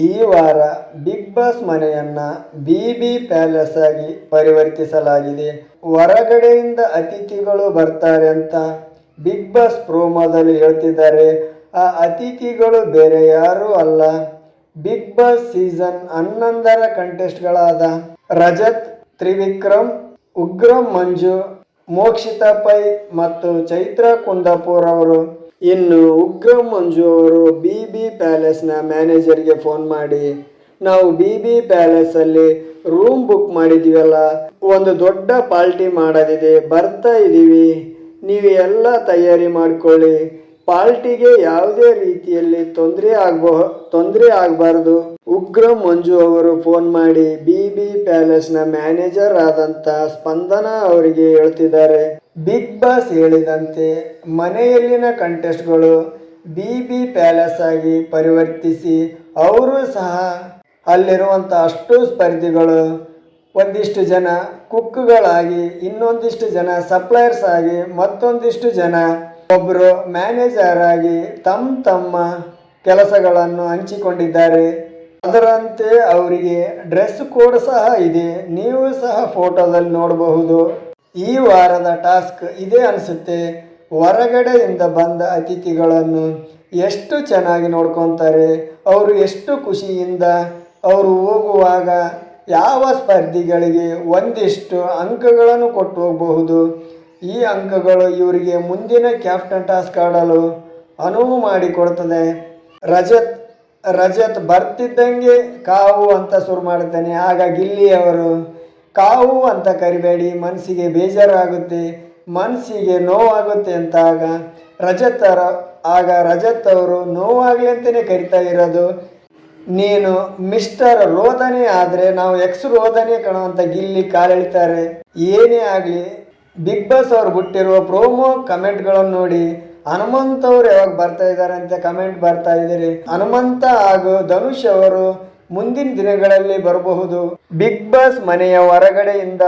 ಈ ವಾರ big boss ಮನೆಯನ್ನ ಬಿಬಿ ಪ್ಯಾಲೇಸ್ ಆಗಿ ಪರಿವರ್ತಿಸಲಾಗಿದೆ. ಹೊರಗಡೆಯಿಂದ ಅತಿಥಿಗಳು ಬರ್ತಾರೆ ಅಂತ ಬಿಗ್ ಬಾಸ್ ಪ್ರೋಮೋದಲ್ಲಿ ಹೇಳ್ತಿದ್ದಾರೆ. ಆ ಅತಿಥಿಗಳು ಬೇರೆ ಯಾರೂ ಅಲ್ಲ, ಬಿಗ್ ಬಾಸ್ ಸೀಸನ್ 11ರ ಕಂಟೆಸ್ಟ್ಗಳಾದ ರಜತ್, ತ್ರಿವಿಕ್ರಮ್, ಉಗ್ರಂ ಮಂಜು, ಮೋಕ್ಷಿತಾ ಪೈ ಮತ್ತು ಚೈತ್ರ ಕುಂದಾಪುರ್ ಅವರು. ಇನ್ನು ಉಗ್ರಂ ಮಂಜು ಅವರು ಬಿಬಿ ಪ್ಯಾಲೇಸ್ನ ಮ್ಯಾನೇಜರ್ಗೆ ಫೋನ್ ಮಾಡಿ, ನಾವು ಬಿಬಿ ಪ್ಯಾಲೇಸಲ್ಲಿ ರೂಮ್ ಬುಕ್ ಮಾಡಿದ್ದೀವಲ್ಲ, ಒಂದು ದೊಡ್ಡ ಪಾರ್ಟಿ ಮಾಡೋದಿದೆ, ಬರ್ತಾ ಇದ್ದೀವಿ, ನೀವು ಎಲ್ಲ ತಯಾರಿ ಮಾಡಿಕೊಳ್ಳಿ, ಪಾರ್ಟಿಗೆ ಯಾವುದೇ ರೀತಿಯಲ್ಲಿ ತೊಂದರೆ ಆಗಬಾರ್ದು. ಉಗ್ರಂ ಮಂಜು ಅವರು ಫೋನ್ ಮಾಡಿ ಬಿಬಿ ಪ್ಯಾಲೇಸ್ನ ಮ್ಯಾನೇಜರ್ ಆದಂಥ ಸ್ಪಂದನಾ ಅವರಿಗೆ ಹೇಳ್ತಿದ್ದಾರೆ. ಬಿಗ್ ಬಾಸ್ ಹೇಳಿದಂತೆ ಮನೆಯಲ್ಲಿನ ಕಂಟೆಸ್ಟ್ಗಳು ಬಿಬಿ ಪ್ಯಾಲೇಸ್ ಆಗಿ ಪರಿವರ್ತಿಸಿ ಅವರು ಸಹ ಅಲ್ಲಿರುವಂಥ ಅಷ್ಟು ಸ್ಪರ್ಧಿಗಳು ಒಂದಿಷ್ಟು ಜನ ಕುಕ್ಗಳಾಗಿ, ಇನ್ನೊಂದಿಷ್ಟು ಜನ ಸಪ್ಲೈಯರ್ಸ್ ಆಗಿ, ಮತ್ತೊಂದಿಷ್ಟು ಜನ ಒಬ್ಬರು ಮ್ಯಾನೇಜರ್ ಆಗಿ ತಮ್ಮ ಕೆಲಸಗಳನ್ನು ಹಂಚಿಕೊಂಡಿದ್ದಾರೆ. ಅದರಂತೆ ಅವರಿಗೆ ಡ್ರೆಸ್ ಕೋಡ್ ಸಹ ಇದೆ, ನೀವು ಸಹ ಫೋಟೋದಲ್ಲಿ ನೋಡಬಹುದು. ಈ ವಾರದ ಟಾಸ್ಕ್ ಇದೇ ಅನಿಸುತ್ತೆ. ಹೊರಗಡೆಯಿಂದ ಬಂದ ಅತಿಥಿಗಳನ್ನು ಎಷ್ಟು ಚೆನ್ನಾಗಿ ನೋಡ್ಕೊತಾರೆ, ಅವರು ಎಷ್ಟು ಖುಷಿಯಿಂದ ಅವರು ಹೋಗುವಾಗ ಯಾವ ಸ್ಪರ್ಧಿಗಳಿಗೆ ಒಂದಿಷ್ಟು ಅಂಕಗಳನ್ನು ಕೊಟ್ಟು ಹೋಗಬಹುದು. ಈ ಅಂಕಗಳು ಇವರಿಗೆ ಮುಂದಿನ ಕ್ಯಾಪ್ಟನ್ ಟಾಸ್ಕ್ ಆಡಲು ಅನುವು ಮಾಡಿಕೊಡ್ತದೆ. ರಜತ್ ಬರ್ತಿದ್ದಂಗೆ ಕಾವು ಅಂತ ಶುರು ಮಾಡ್ತಾನೆ. ಆಗ ಗಿಲ್ಲಿ ಅವರು, ಕಾವು ಅಂತ ಕರಿಬೇಡಿ, ಮನಸ್ಸಿಗೆ ಬೇಜಾರಾಗುತ್ತೆ, ಮನಸ್ಸಿಗೆ ನೋವಾಗುತ್ತೆ ಅಂತ. ರಜತ್ ಅವರು ನೋವಾಗಲಿ ಅಂತಲೇ ಕರಿತಾ ಇರೋದು, ನೀನು ಮಿಸ್ಟರ್ ರೋದನೆ ಆದರೆ ನಾವು ಎಕ್ಸ್ ರೋದನೆ ಕಣೋ ಅಂತ ಗಿಲ್ಲಿ ಕಾಲೆಳಿತಾರೆ. ಏನೇ ಆಗಲಿ ಬಿಗ್ ಬಾಸ್ ಅವರು ಬಿಟ್ಟಿರುವ ಪ್ರೋಮೋ ಕಮೆಂಟ್ಗಳನ್ನು ನೋಡಿ ಹನುಮಂತ್ ಅವರು ಯಾವಾಗ ಬರ್ತಾ ಇದ್ದಾರೆ ಅಂತ ಕಮೆಂಟ್ ಬರ್ತಾ ಇದ್ದಾರೆ. ಹನುಮಂತ ಹಾಗೂ ಧನುಷ್ ಅವರು ಮುಂದಿನ ದಿನಗಳಲ್ಲಿ ಬರಬಹುದು. ಬಿಗ್ ಬಾಸ್ ಮನೆಯ ಹೊರಗಡೆಯಿಂದ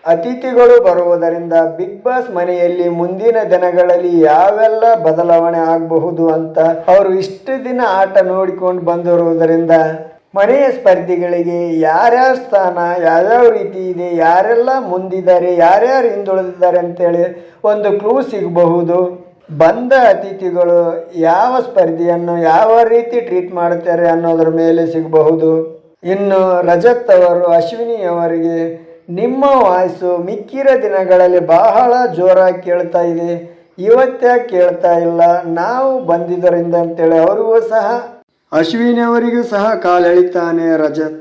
ಅತಿಥಿಗಳು ಬರುವುದರಿಂದ ಬಿಗ್ ಬಾಸ್ ಮನೆಯಲ್ಲಿ ಮುಂದಿನ ದಿನಗಳಲ್ಲಿ ಯಾವೆಲ್ಲ ಬದಲಾವಣೆ ಆಗಬಹುದು ಅಂತ ಅವರು ಇಷ್ಟು ದಿನ ಆಟ ನೋಡಿಕೊಂಡು ಬಂದಿರುವುದರಿಂದ ಮನೆಯ ಸ್ಪರ್ಧಿಗಳಿಗೆ ಯಾರ್ಯಾರ ಸ್ಥಾನ ಯಾವ್ಯಾವ ರೀತಿ ಇದೆ, ಯಾರೆಲ್ಲ ಮುಂದಿದ್ದಾರೆ, ಯಾರ್ಯಾರು ಹಿಂದುಳಿದಿದ್ದಾರೆ ಅಂತೇಳಿ ಒಂದು ಕ್ಲೂ ಸಿಗಬಹುದು. ಬಂದ ಅತಿಥಿಗಳು ಯಾವ ಸ್ಪರ್ಧಿಯನ್ನು ಯಾವ ರೀತಿ ಟ್ರೀಟ್ ಮಾಡ್ತಾರೆ ಅನ್ನೋದ್ರ ಮೇಲೆ ಸಿಗಬಹುದು. ಇನ್ನು ರಜತ್ ಅವರು ಅಶ್ವಿನಿ ಅವರಿಗೆ, ನಿಮ್ಮ ವಾಯ್ಸು ಮಿಕ್ಕಿರ ದಿನಗಳಲ್ಲಿ ಬಹಳ ಜೋರಾಗಿ ಕೇಳ್ತಾ ಇದೆ, ಇವತ್ತ್ಯಾಕೆ ಕೇಳ್ತಾ ಇಲ್ಲ, ನಾವು ಬಂದಿದ್ದರಿಂದ ಅಂತೇಳಿ ಅವರಿಗೂ ಸಹ ಅಶ್ವಿನಿ ಅವರಿಗೂ ಸಹ ಕಾಲೆಳಿತಾನೆ ರಜತ್.